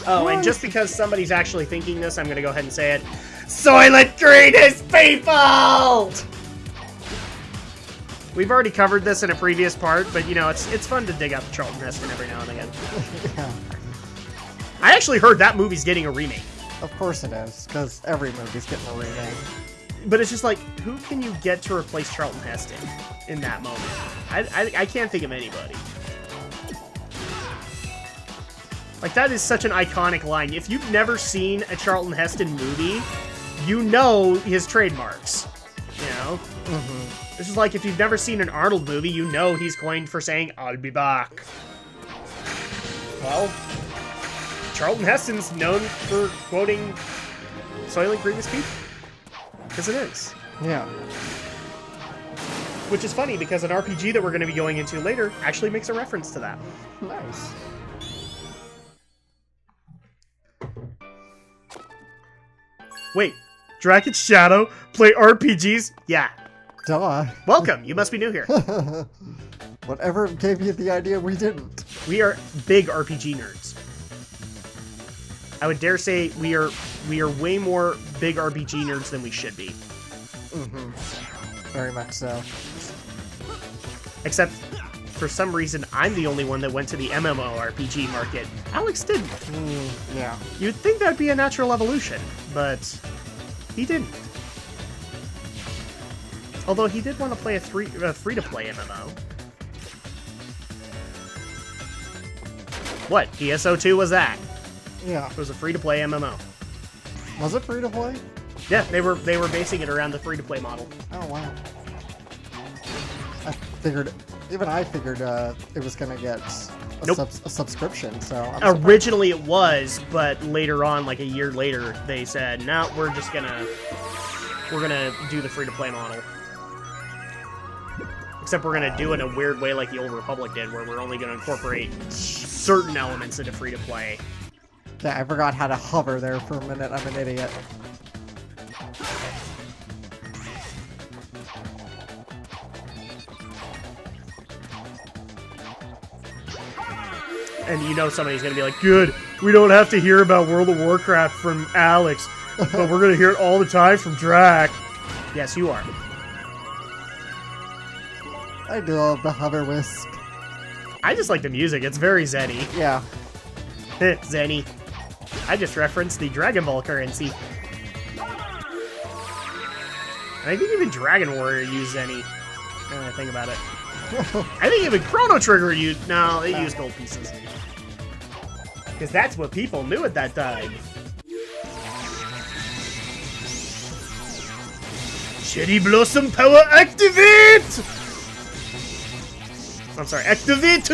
Oh, and just because somebody's actually thinking this, I'm gonna go ahead and say it. Soylent Green is people! We've already covered this in a previous part, but you know, it's fun to dig up Charlton Heston every now and again. Yeah. I actually heard that movie's getting a remake. Of course it is, because every movie's getting a remake. But it's just like, who can you get to replace Charlton Heston in that moment? I can't think of anybody. Like, that is such an iconic line. If you've never seen a Charlton Heston movie, you know his trademarks. You know? Mm-hmm. This is like if you've never seen an Arnold movie, you know he's coined for saying, "I'll be back." Well, Charlton Heston's known for quoting Soylent Green is people. Because it is. Yeah. Which is funny, because an RPG that we're going to be going into later actually makes a reference to that. Nice. Wait, Drak and Shadow play RPGs? Yeah. Duh. Welcome, you must be new here. Whatever gave you the idea, we didn't. We are big RPG nerds. I would dare say we are way more big RPG nerds than we should be. Mm-hmm. Very much so. Except, for some reason, I'm the only one that went to the MMORPG market. Alex didn't. Yeah. You'd think that'd be a natural evolution, but he didn't. Although he did want to play a free-to-play MMO. What? ESO2 was that? Yeah. It was a free-to-play MMO. Was it free to play? Yeah, they were basing it around the free-to-play model. Oh wow. Even I figured it was gonna get a subscription. So I'm originally it was, but later on, like a year later, they said, "No, we're gonna do the free-to-play model." Except we're gonna do it in a weird way, like the Old Republic did, where we're only gonna incorporate certain elements into free-to-play. Yeah, I forgot how to hover there for a minute. I'm an idiot. And you know somebody's gonna be like, "Good, we don't have to hear about World of Warcraft from Alex, but we're gonna hear it all the time from Drak." Yes, you are. I do love the hover whisk. I just like the music. It's very zen-y. Yeah. Zenny. I just referenced the Dragon Ball currency. And I think even Dragon Warrior used Zenny. Now that I think about it. I think even Chrono Trigger used... No, they used gold pieces. Because that's what people knew at that time. Cherry Blossom Power Activate! I'm sorry, Activate!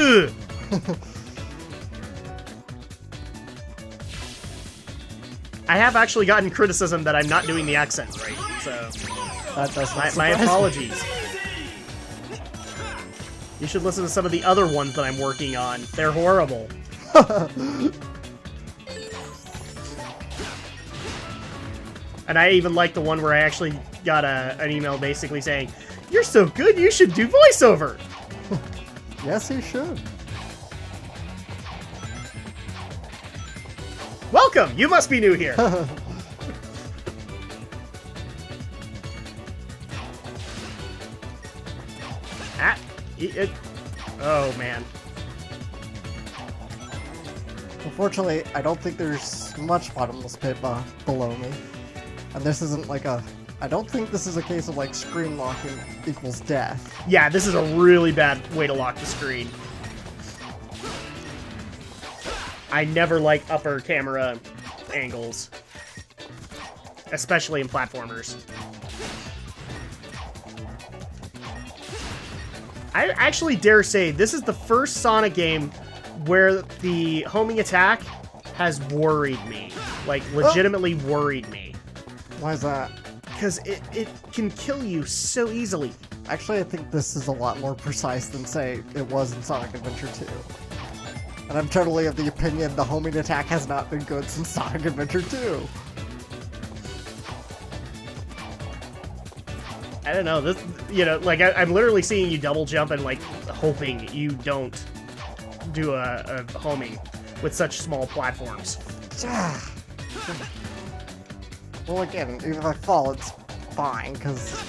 I have actually gotten criticism that I'm not doing the accent right, so That does my apologies. You should listen to some of the other ones that I'm working on. They're horrible. And I even like the one where I actually got an email basically saying, "You're so good, you should do voiceover." Yes, he should. Welcome! You must be new here. Oh, man. Unfortunately, I don't think there's much bottomless pit below me. And this isn't like a... I don't think this is a case of like screen locking equals death. Yeah, this is a really bad way to lock the screen. I never like upper camera angles. Especially in platformers. I actually dare say this is the first Sonic game where the homing attack has worried me. Like, legitimately worried me. Why is that? Because it can kill you so easily. Actually, I think this is a lot more precise than, say, it was in Sonic Adventure 2. And I'm totally of the opinion the homing attack has not been good since Sonic Adventure 2. I don't know, this, you know, like, I'm literally seeing you double jump and, like, hoping you don't do a homing with such small platforms. Well, again, even if I fall, it's fine, because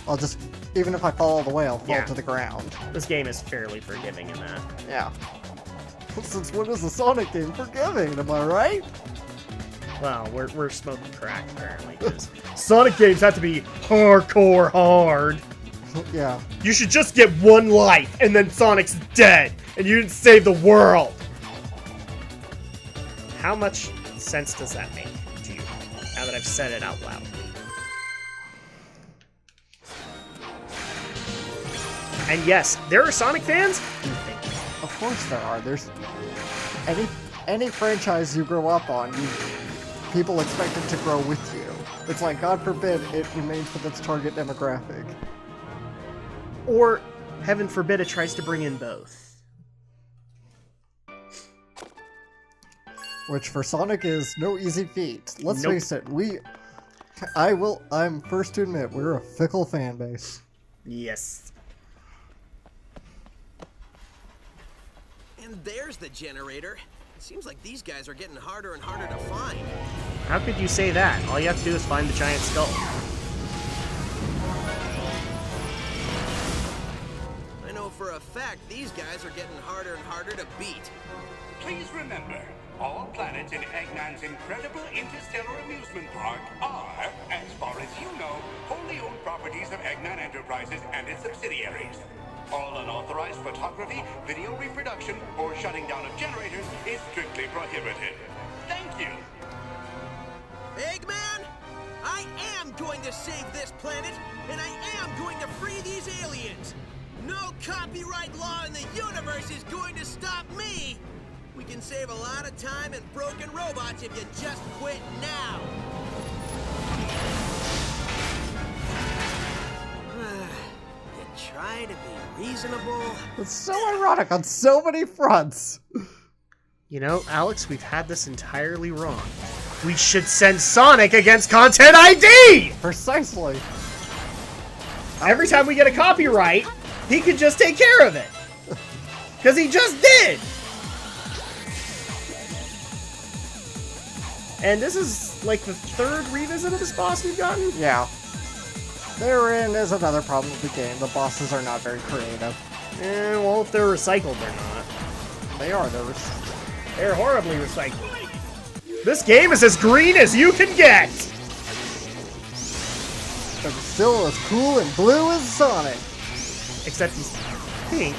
I'll just... Even if I fall all the way, I'll fall Yeah. to the ground. This game is fairly forgiving in that. Yeah. Since when is the Sonic game forgiving, am I right? Well, we're smoking crack, apparently, because Sonic games have to be hardcore hard. Yeah. You should just get one life, and then Sonic's dead, and you didn't save the world. How much sense does that make to you, now that I've said it out loud? And yes, there are Sonic fans. Of course there are. There's any franchise you grow up on, people expect it to grow with you. It's like, God forbid, it remains with its target demographic. Or, heaven forbid, it tries to bring in both. Which for Sonic is no easy feat. Let's Nope. face it, I'm first to admit, we're a fickle fan base. Yes. And there's the generator. It seems like these guys are getting harder and harder to find. How could you say that? All you have to do is find the giant skull. I know for a fact these guys are getting harder and harder to beat. Please remember, all planets in Eggman's incredible interstellar amusement park are, as far as you know, wholly owned properties of Eggman Enterprises and its subsidiaries. All unauthorized photography, video reproduction, or shutting down of generators is strictly prohibited. Thank you. Eggman, I am going to save this planet, and I am going to free these aliens. No copyright law in the universe is going to stop me. We can save a lot of time and broken robots if you just quit now. You try to be reasonable. It's so ironic on so many fronts. You know, Alex, we've had this entirely wrong. We should send Sonic against Content ID! Precisely. Every time we get a copyright, he could just take care of it. Because he just did! And this is like the third revisit of this boss we've gotten? Yeah. Therein is another problem with the game. The bosses are not very creative. Well, if they're recycled, they're not. They are. They're horribly recycled. This game is as green as you can get! But it's still as cool and blue as Sonic. Except he's pink.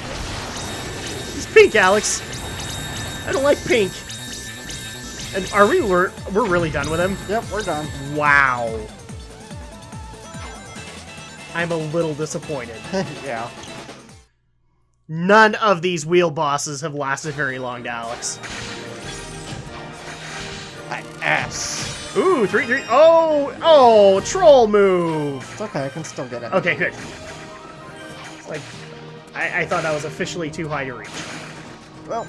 He's pink, Alex. I don't like pink. And are we're really done with him? Yep, we're done. Wow. I'm a little disappointed. Yeah. None of these wheel bosses have lasted very long to Alex. An S. Ooh, 3-3. Oh, troll move. It's okay, I can still get it. Okay, good. It's like, I thought that was officially too high to reach. Well.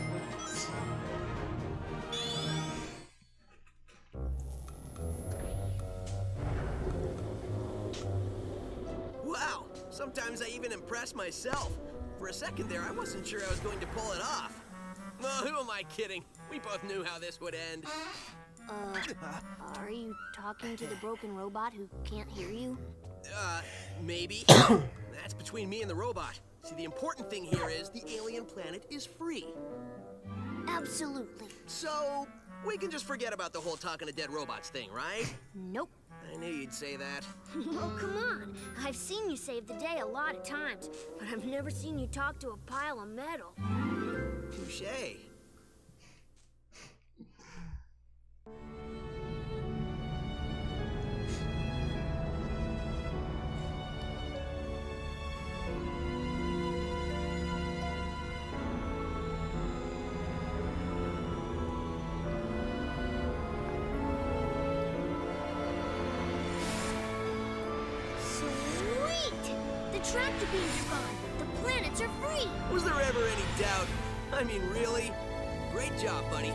Wow, sometimes I even impress myself. For a second there, I wasn't sure I was going to pull it off. Oh, who am I kidding? We both knew how this would end. Are you talking to the broken robot who can't hear you? Maybe. That's between me and the robot. See, the important thing here is the alien planet is free. Absolutely. So, we can just forget about the whole talking to dead robots thing, right? Nope. I knew you'd say that. Oh, come on. I've seen you save the day a lot of times, but I've never seen you talk to a pile of metal. Touché. Sweet! The tractor beams are gone. The planets are free. Was there ever any doubt? I mean, really? Great job, buddy.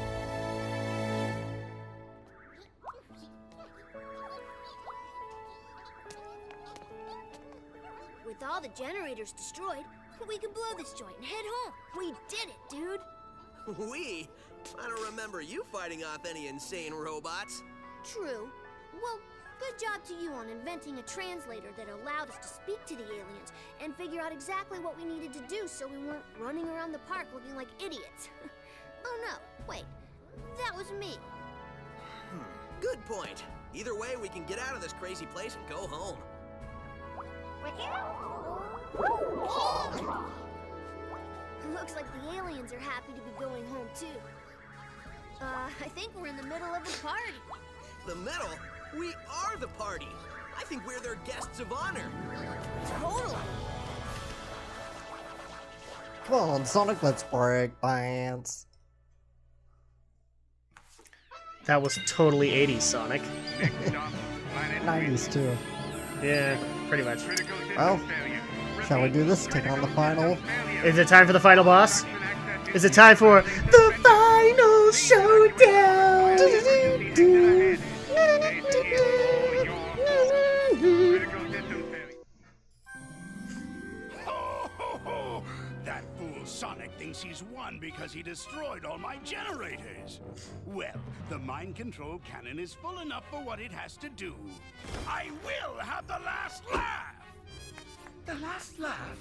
With all the generators destroyed, we can blow this joint and head home. We did it, dude. We? I don't remember you fighting off any insane robots. True. Well, good job to you on inventing a translator that allowed us to speak to the aliens and figure out exactly what we needed to do so we weren't running around the park looking like idiots. Oh no, wait. That was me. Good point. Either way, we can get out of this crazy place and go home. Looks like the aliens are happy to be going home too. I think we're in the middle of a party. The middle? We are the party. I think we're their guests of honor. Totally. Come on, Sonic, let's break dance. That was totally 80s Sonic. 90s too. Yeah, pretty much. Well, shall we do this? Take on the final. Is it time for the final boss? Is it time for the final showdown? That fool Sonic thinks he's won because he destroyed all my generators. Well, the mind control cannon is full enough for what it has to do. I will have the last laugh! The last laugh?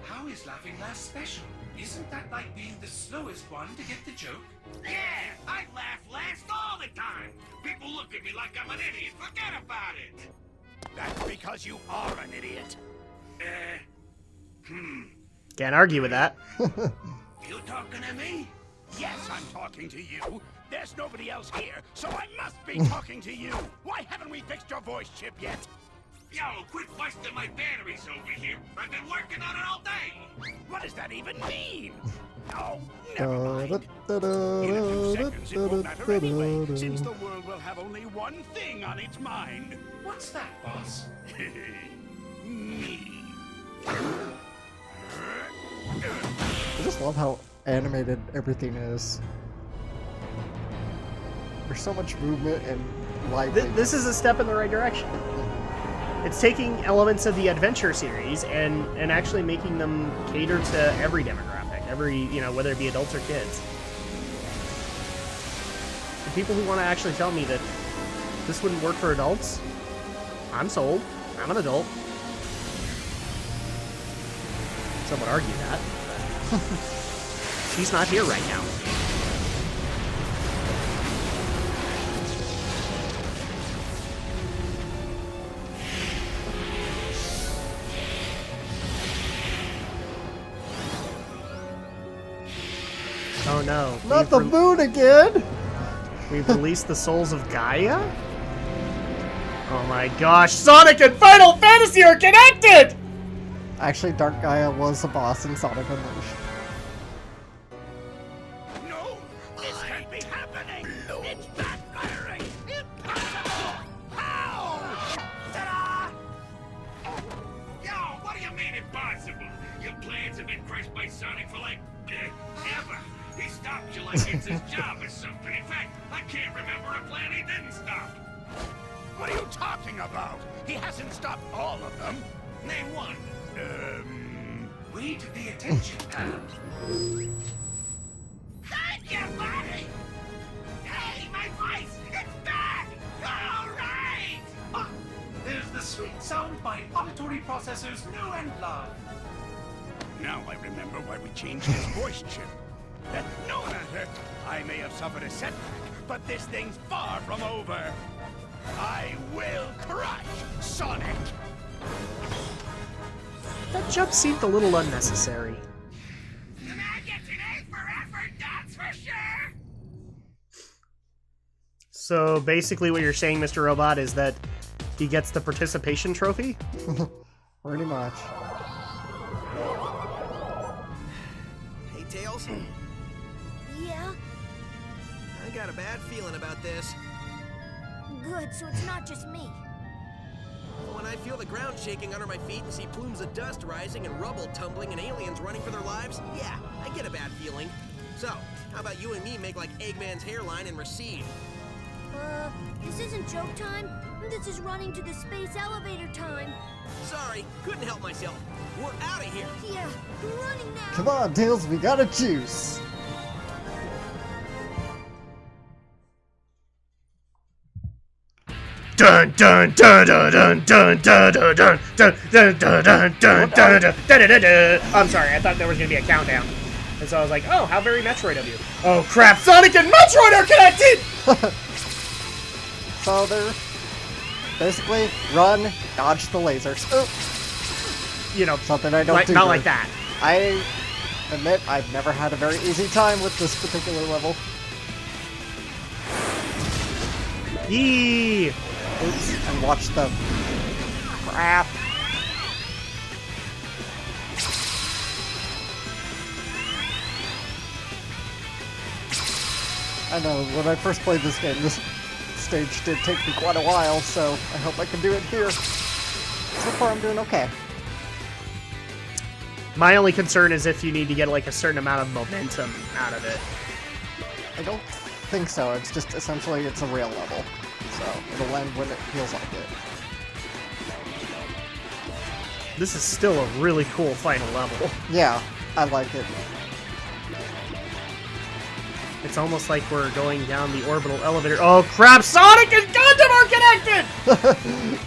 How is laughing last special? Isn't that like being the slowest one to get the joke? Yeah, I laugh last all the time. People look at me like I'm an idiot. Forget about it. That's because you are an idiot. Can't argue with that. You talking to me? Yes, I'm talking to you. There's nobody else here, so I must be talking to you. Why haven't we fixed your voice chip yet? Yo, quit busting my batteries over here. I've been working on it all day. What does that even mean? Oh, never mind. In a few seconds, it won't matter anyway, since the world will have only one thing on its mind. What's that, boss? Me. I just love how animated everything is. There's so much movement and light. This is a step in the right direction. It's taking elements of the adventure series and actually making them cater to every demographic, whether it be adults or kids. The people who want to actually tell me that this wouldn't work for adults, I'm sold. I'm an adult. Some would argue that. She's not here right now. Oh no. Not the moon again! We've released the souls of Gaia? Oh my gosh, Sonic and Final Fantasy are connected! Actually, Dark Gaia was a boss in Sonic Unleashed. No, this can't be happening. It's backfiring. Impossible. How? Ta-da! Yo, what do you mean impossible? Your plans have been crushed by Sonic for like ever. He stopped you like it's his job or something. In fact, I can't remember a plan he didn't stop. What are you talking about? He hasn't stopped all of them. Name one. Read the attention pad. Thank you, buddy! Hey, my voice! It's back! All right! Ah, there's the sweet sound by auditory processors new and loved. Now I remember why we changed his voice chip. No matter, I may have suffered a setback, but this thing's far from over. I will crush Sonic! That jump seemed a little unnecessary. And I get an A for effort, that's for sure! So basically what you're saying, Mr. Robot, is that he gets the participation trophy? Pretty much. Hey, Tails. Yeah? I got a bad feeling about this. Good, so it's not just me. When I feel the ground shaking under my feet and see plumes of dust rising and rubble tumbling and aliens running for their lives, yeah, I get a bad feeling. So, how about you and me make like Eggman's hairline and recede? This isn't joke time. This is running to the space elevator time. Sorry, couldn't help myself. We're out of here. Yeah, we're running now. Come on, Tails, we got a juice. dun dun dun dun dun dun dun dun dun dun dun dun dun dun dun dun dun. I'm sorry, I thought there was gonna be a countdown, and so I was like, oh, how very Metroid of you. Oh crap! Sonic and Metroid are connected. So they're basically run, dodge the lasers. Oh, You know, something I don't like, do. not very- like that. I admit I've never had a very easy time with this particular level. Yee! Oops, and watch the crap. I know, when I first played this game, this stage did take me quite a while, so I hope I can do it here. So far I'm doing okay. My only concern is if you need to get like a certain amount of momentum out of it. I don't think so, it's just essentially it's a rail level. So it'll end when it feels like it. This is still a really cool final level. Yeah, I like it. It's almost like we're going down the orbital elevator. Oh crap! Sonic and Gundam are connected!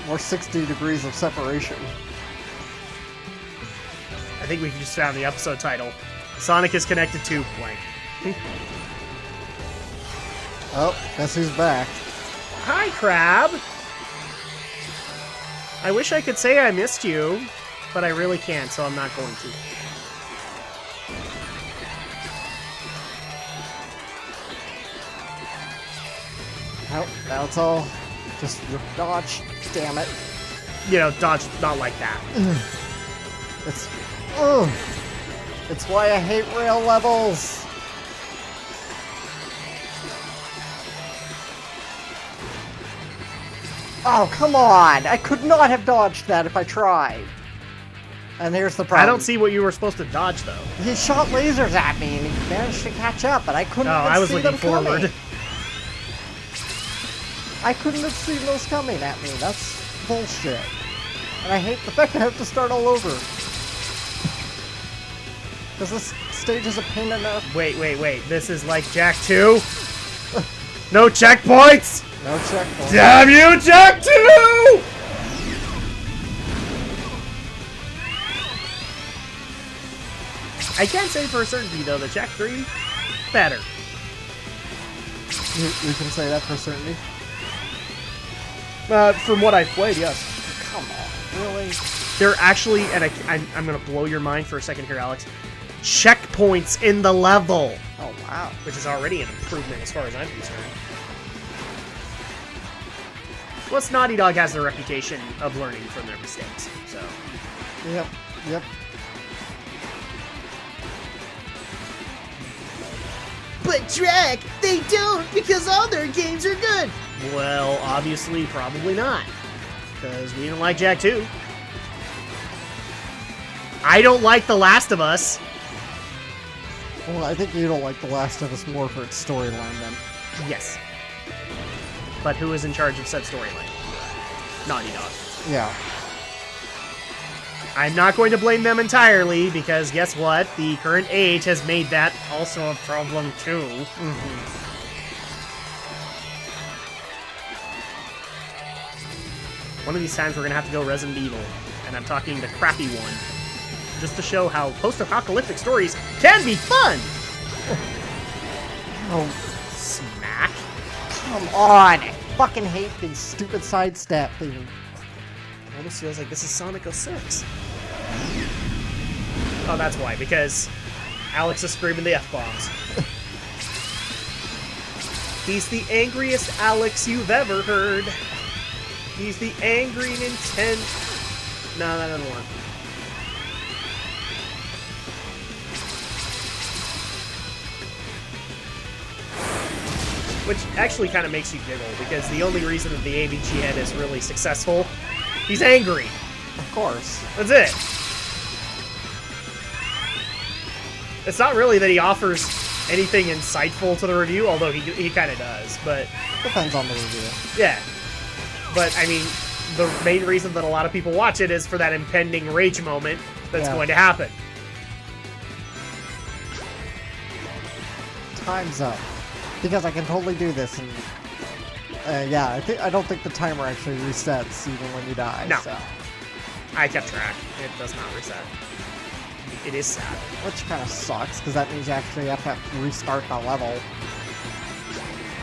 More 60 degrees of separation. I think we've just found the episode title. Sonic is connected to blank. Oh, guess who's back? Hi, Crab! I wish I could say I missed you, but I really can't, so I'm not going to. Oh, now it's all just dodge. Damn it. You know, dodge not like that. It's... Ugh. It's why I hate rail levels. Oh, come on! I could not have dodged that if I tried. And here's the problem. I don't see what you were supposed to dodge, though. He shot lasers at me and he managed to catch up, but I couldn't Oh, even I was see looking them forward. coming. I couldn't have seen those coming at me. That's bullshit. And I hate the fact I have to start all over. Because this stage is a pain enough. Wait. This is like Jak 2? No checkpoints? No checkpoint. Damn you, Jak 2! I can't say for a certainty, though, that Jak 3, better. You can say that for certainty? From what I've played, yes. Come on, really? There are actually, and I'm going to blow your mind for a second here, Alex, checkpoints in the level, Oh, wow. which is already an improvement as far as I'm concerned. Plus, Naughty Dog has the reputation of learning from their mistakes, so... Yep. But Drak, they don't, because all their games are good! Well, obviously, probably not. Because we didn't like Jak 2. I don't like The Last of Us. Well, I think you don't like The Last of Us more for its storyline, then. Yes. But who is in charge of said storyline? Naughty Dog. Yeah. I'm not going to blame them entirely, because guess what? The current age has made that also a problem, too. One of these times we're going to have to go Resident Evil, and I'm talking the crappy one, just to show how post-apocalyptic stories can be fun! Oh, Smack. come on! I fucking hate these stupid sidestep things. It almost feels like this is Sonic 06. Oh, that's why, because Alex is screaming the F-bombs. He's the angriest Alex you've ever heard. He's the angry Nintendo... No, that doesn't work. Which actually kind of makes you giggle, because the only reason that the AVG head is really successful, he's angry. Of course. That's it. It's not really that he offers anything insightful to the review, although he kind of does, but... Depends on the review. Yeah. But, I mean, the main reason that a lot of people watch it is for that impending rage moment that's Yeah. going to happen. Time's up. Because I can totally do this in Yeah, I don't think the timer actually resets even when you die. No. So. I kept track. It does not reset. It is sad. Which kind of sucks, because that means you actually have to restart the level.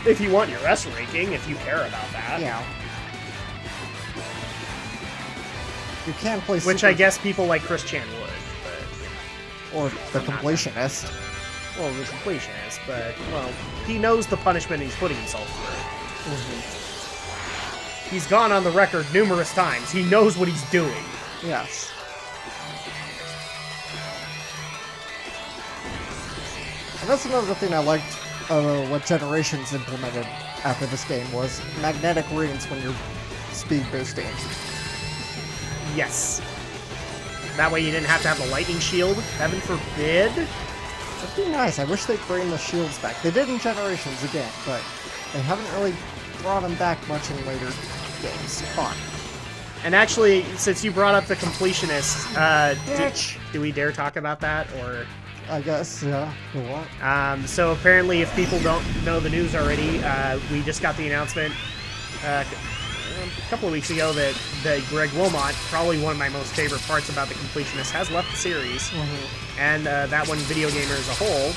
If you want your S ranking, if you care about that. Yeah. You can play Which I guess people like Chris Chan would, but... Or the completionist. Well, the completionist, but, well, he knows the punishment he's putting himself through. He's gone on the record numerous times. He knows what he's doing. Yes. And that's another thing I liked what Generations implemented after this game was magnetic rings when you're speed boosting. Yes. That way you didn't have to have the lightning shield. Heaven forbid. That'd be nice. I wish they'd bring the shields back. They did in Generations again, but they haven't really brought them back much in later games. Fun. And actually, since you brought up the completionist, Bitch. do we dare talk about that, or... I guess, yeah. Go on. So apparently, if people don't know the news already, we just got the announcement a couple of weeks ago that Greg Wilmot, probably one of my most favorite parts about the completionist, has left the series, and that one Video Gamer as a whole.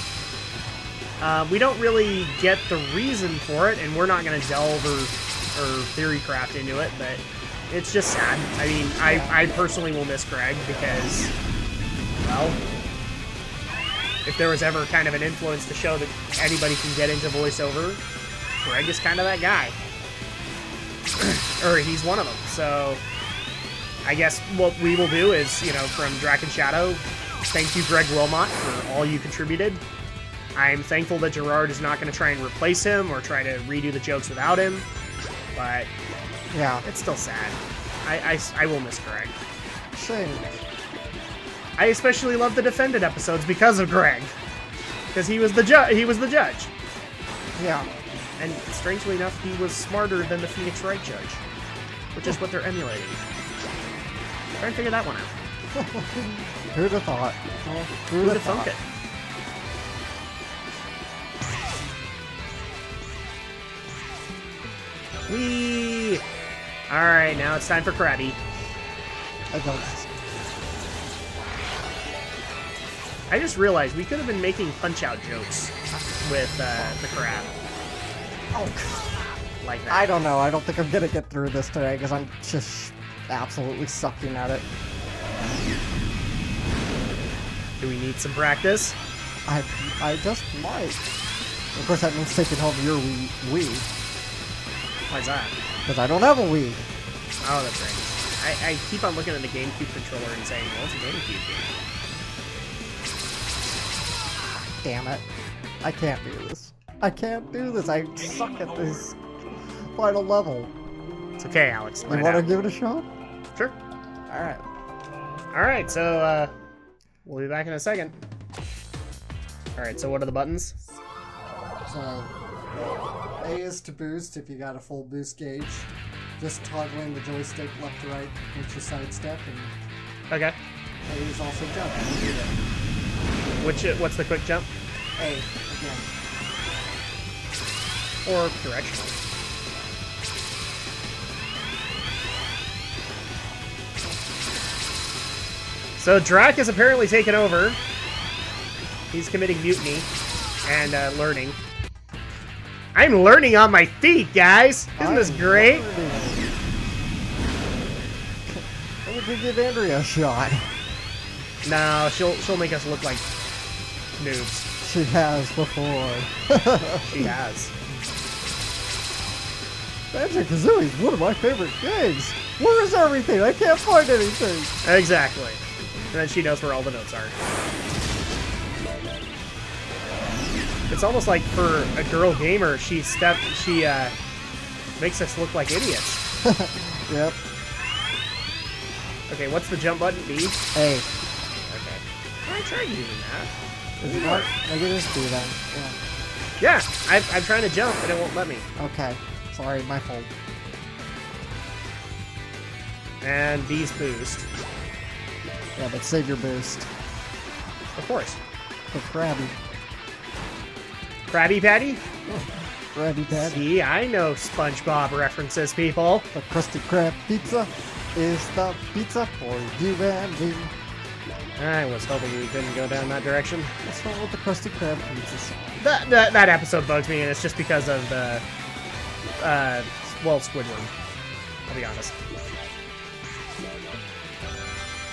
We don't really get the reason for it, and we're not going to delve or theory craft into it, but it's just sad. I mean, I personally will miss Greg because, well, if there was ever kind of an influence to show that anybody can get into voiceover, Greg is kind of that guy. Or he's one of them. So I guess what we will do is, you know, from Drak and Shadow, thank you, Greg Wilmot, for all you contributed. I'm thankful that Gerard is not going to try and replace him or try to redo the jokes without him, but Yeah. it's still sad. I will miss Greg. Shame. I especially love the Defended episodes because of Greg, because he was the judge. Yeah. And strangely enough, he was smarter than the Phoenix Wright judge, which is what they're emulating. Try and figure that one out. Who'd have thought? Well, Who'd have thunk it? Whee! Alright, now it's time for Krabby. I don't. I just realized we could have been making Punch-Out jokes with the crab. Oh, Like that. I don't know. I don't think I'm gonna get through this today because I'm just absolutely sucking at it. Do we need some practice? I just might. Of course, that means taking home your Wii. Why's that? Because I don't have a Wii. Oh, that's right. I keep on looking at the GameCube controller and saying, well, it's a GameCube game. Damn it. I can't do this. I can't do this. I suck at this final level. It's okay, Alex. You Let it want to out. give it a shot? Sure. Alright. Alright, so, we'll be back in a second. Alright, so what are the buttons? So, A is to boost if you got a full boost gauge. Just toggling the joystick left to right with your sidestep, and Okay. A is also jump. You do that. What's the quick jump? A, again. Or directional? So Drak is apparently taken over. He's committing mutiny and learning. I'm learning on my feet, guys! Isn't this great? We could give Andrea a shot. No, she'll make us look like noobs. She has before. She has. Banjo-Kazooie is one of my favorite games. Where is everything? I can't find anything. Exactly. And then she knows where all the notes are. It's almost like for a girl gamer, she makes us look like idiots. Yep. Okay, what's the jump button? B? A. Okay. I tried using that. Is it not? Maybe it is B then. Yeah, I'm trying to jump and it won't let me. Yeah. Okay. Sorry, my fault. And B's boost. Yeah, but save your boost. Of course. For Krabby. Krabby Patty? ready, Daddy. See, I know SpongeBob references, people. The Krusty Krab pizza is the pizza for you and me. I was hoping we couldn't go down that direction. What's wrong with the Krusty Krab pizza song? That episode bugs me, and it's just because of the, well, Squidward. I'll be honest.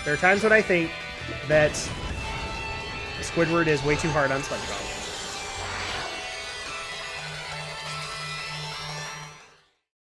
There are times when I think that Squidward is way too hard on SpongeBob.